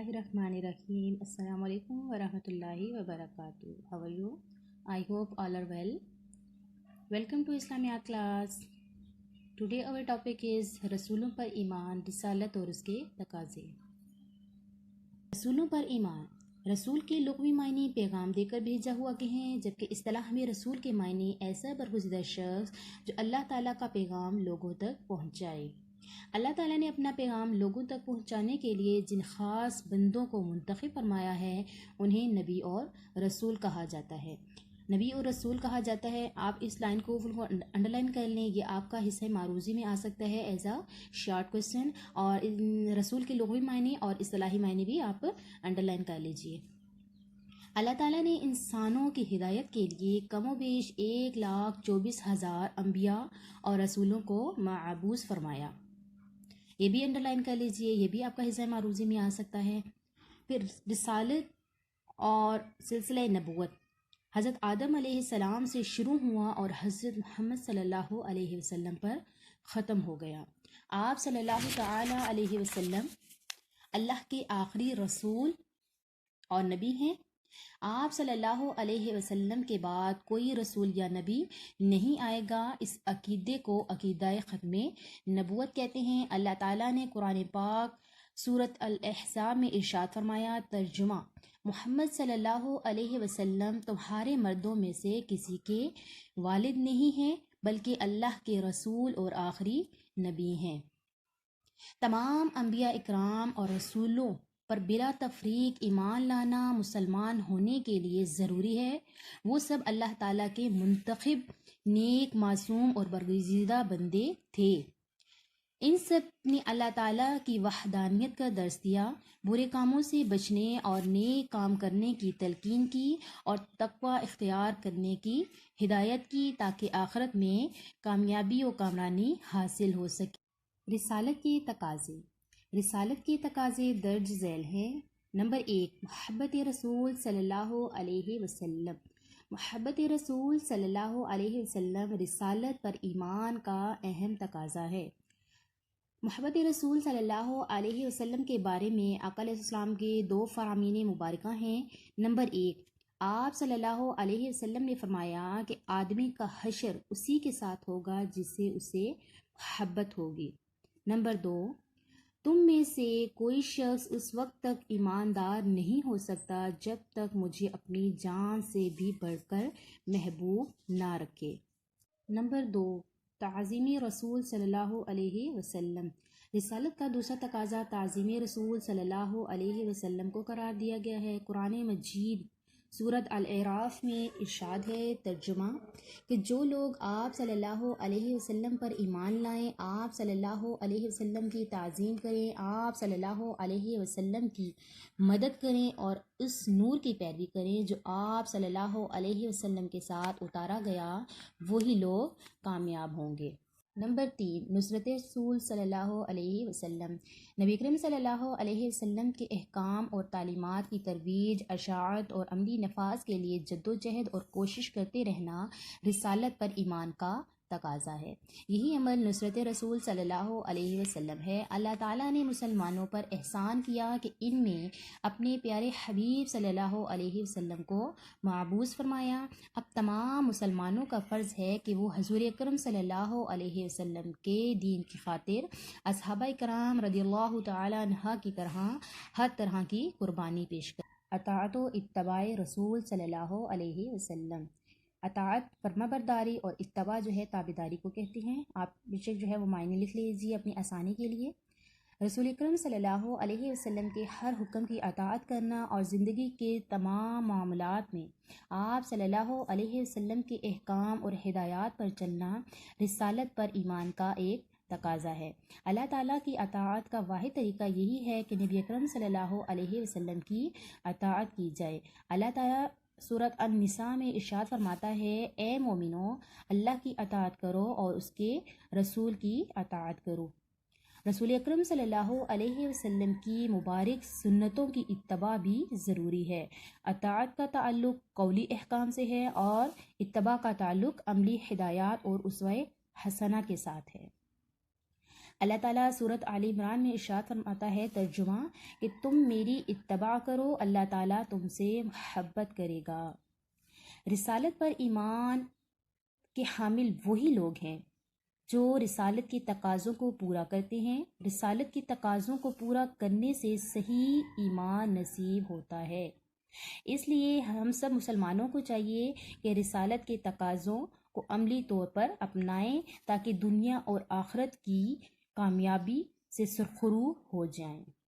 Bismillahirrahmanirrahim. Assalamu alaikum wa rahmatullahi wa barakatuh. How are you? I hope all are well. Welcome to Islamiyat class. Today our topic is रसूलों पर ईमान, रिसालत और उसके तकाज़े। रसूलों पर ईमान। रसूल के लुग़वी मायने पैगाम देकर भेजा हुआ के हैं, जबकि इस्तिलाह में रसूल के मायने ऐसा बरगुज़िदा शख्स जो अल्लाह ताला का पैगाम लोगों तक पहुँचाए। अल्लाह ताला ने अपना पैगाम लोगों तक पहुंचाने के लिए जिन ख़ास बंदों को मुंतखब फरमाया है उन्हें नबी और रसूल कहा जाता है। नबी और रसूल कहा जाता है। आप इस लाइन को अंडरलाइन कर लें, ये आपका हिस्सा मारूज़ी में आ सकता है एज अ शॉर्ट क्वेश्चन, और रसूल के लुग़वी मायने और इस्तिलाही मायने भी आप अंडरलाइन कर लीजिए। अल्लाह ताला ने इंसानों की हिदायत के लिए कमोबेश 1,24,000 अम्बिया और रसूलों को मअबूस फरमाया। ये भी अंडरलाइन कर लीजिए, ये भी आपका हिस्सा मारूज़ी में आ सकता है। फिर रिसालत और सिलसिला नबूवत हज़रत आदम अलैहिस्सलाम से शुरू हुआ और हज़रत मोहम्मद सल्लल्लाहु अलैहि वसल्लम पर ख़त्म हो गया। आप सल्लल्लाहु तआला अलैहि वसल्लम अल्लाह के आखिरी रसूल और नबी हैं। आप सल्लल्लाहु अलैहि वसल्लम के बाद कोई रसूल या नबी नहीं आएगा। इस अकीदे को अकीदाए ख़त्मे नबूवत कहते हैं। अल्लाह ताला ने कुरान पाक सूरत अल-अहज़ाब में इरशाद फरमाया, तर्जुमा, मोहम्मद सल्लल्लाहु अलैहि वसल्लम तुम्हारे मर्दों में से किसी के वालिद नहीं हैं, बल्कि अल्लाह के रसूल और आखिरी नबी हैं। तमाम अंबिया इकराम और रसूलों पर बिला तफरीक ईमान लाना मुसलमान होने के लिए ज़रूरी है। वो सब अल्लाह ताला के मुंतखब नेक मासूम और बरगुज़ीदा बंदे थे। इन सब ने अल्लाह ताला की वहदानियत का दर्स दिया, बुरे कामों से बचने और नेक काम करने की तलकीन की और तक़वा इख्तियार करने की हिदायत की, ताकि आखिरत में कामयाबी और कामरानी हासिल हो सके। रिसालत के तकाज़े। रिसालत के तकाज़े दर्ज झैल हैं। नंबर 1, मोहब्बत रसूल सल्लल्लाहु अलैहि वसल्लम। मोहब्बत रसूल सल्लल्लाहु अलैहि वसल्लम रिसालत पर ईमान का अहम तकाज़ा है। मोहब्बत रसूल सल्लल्लाहु अलैहि वसल्लम के बारे में आका अलैहिस्सलाम के 2 फ़रामीन मुबारका हैं। नंबर 1, आप सल्लल्लाहु अलैहि वसल्लम ने फरमाया कि आदमी का हशर उसी के साथ होगा जिससे उसे मोहब्बत होगी। नंबर 2, तुम में से कोई शख्स उस वक्त तक ईमानदार नहीं हो सकता जब तक मुझे अपनी जान से भी बढ़कर महबूब ना रखे। नंबर 2, ताज़ीम रसूल सल्लल्लाहु अलैहि वसल्लम। रिसालत का दूसरा तकाज़ा ताज़ीम रसूल सल्लल्लाहु अलैहि वसल्लम को करार दिया गया है। कुरान मजीद सूरत अल-अराफ में इरशाद है, तर्जुमा, कि जो लोग आप सल्लल्लाहु अलैहि वसल्लम पर ईमान लाएं, आप सल्लल्लाहु अलैहि वसल्लम की ताज़ीम करें, आप सल्लल्लाहु अलैहि वसल्लम की मदद करें और उस नूर की पैरवी करें जो आप सल्लल्लाहु अलैहि वसल्लम के साथ उतारा गया, वही लोग कामयाब होंगे। नंबर 3, नुसरत रसूल सल्लल्लाहु अलैहि वसल्लम। नबी करीम सल्लल्लाहु अलैहि वसल्लम के अहकाम और तालीमात की तरवीज, अशाअत और अमली नफाज के लिए जद्दोजहद और कोशिश करते रहना रिसालत पर ईमान का तकाज़ा है। यही अमल नुसरत रसूल सल्लल्लाहु अलैहि वसल्लम है। अल्लाह ताला ने मुसलमानों पर एहसान किया कि इनमें अपने प्यारे हबीब सल्लल्लाहु अलैहि वसल्लम को मअबूस फरमाया। अब तमाम मुसलमानों का फ़र्ज़ है कि वो हुज़ूर अकरम सल्लल्लाहु अलैहि वसल्लम के दीन की खातिर असहाबाए किराम रज़ियल्लाहु तआला अन्हा की तरह हर तरह की कुर्बानी पेश कर। अताअत व इत्तबाए रसूल सल्लल्लाहु अलैहि वसल्लम। अताअत फरमाबरदारी और इत्तबा जो है ताबेदारी को कहते हैं। आप बेशक जो है वो मायने लिख लीजिए अपनी आसानी के लिए। रसूल अकरम सल्लल्लाहु अलैहि वसल्लम के हर हुक्म की अताअत करना और ज़िंदगी के तमाम मामलात में आप सल्लल्लाहु अलैहि वसल्लम के अहकाम और हिदायत पर चलना रिसालत पर ईमान का एक तकाज़ा है। अल्लाह ताला की अताअत का वाहिद तरीका यही है कि नबी अकरम सल्लल्लाहु अलैहि वसल्लम की अताअत की जाए। अल्लाह ताला सूरत अन-निसा में इरशाद फरमाता है, ए मोमिनो, अल्लाह की अताअत करो और उसके रसूल की अताअत करो। रसूल अकरम सल्लल्लाहु अलैहि वसल्लम की मुबारक सुन्नतों की इत्तबा भी ज़रूरी है। अताअत का ताल्लुक़ कौली अहकाम से है और इत्तबा का ताल्लुक़ अमली हिदायत और उसवे हसना के साथ है। اللہ تعالیٰ سورۃ آل عمران میں ارشاد فرماتا ہے، ترجمہ، کہ تم میری اتباع کرو، اللہ تعالیٰ تم سے محبت کرے گا۔ رسالت پر ایمان کے حامل وہی لوگ ہیں جو رسالت کی تقاضوں کو پورا کرتے ہیں۔ رسالت کی تقاضوں کو پورا کرنے سے صحیح ایمان نصیب ہوتا ہے۔ اس لیے ہم سب مسلمانوں کو چاہیے کہ رسالت کے تقاضوں کو عملی طور پر اپنائیں تاکہ دنیا اور آخرت کی کامیابی سے سرخرو ہو جائیں۔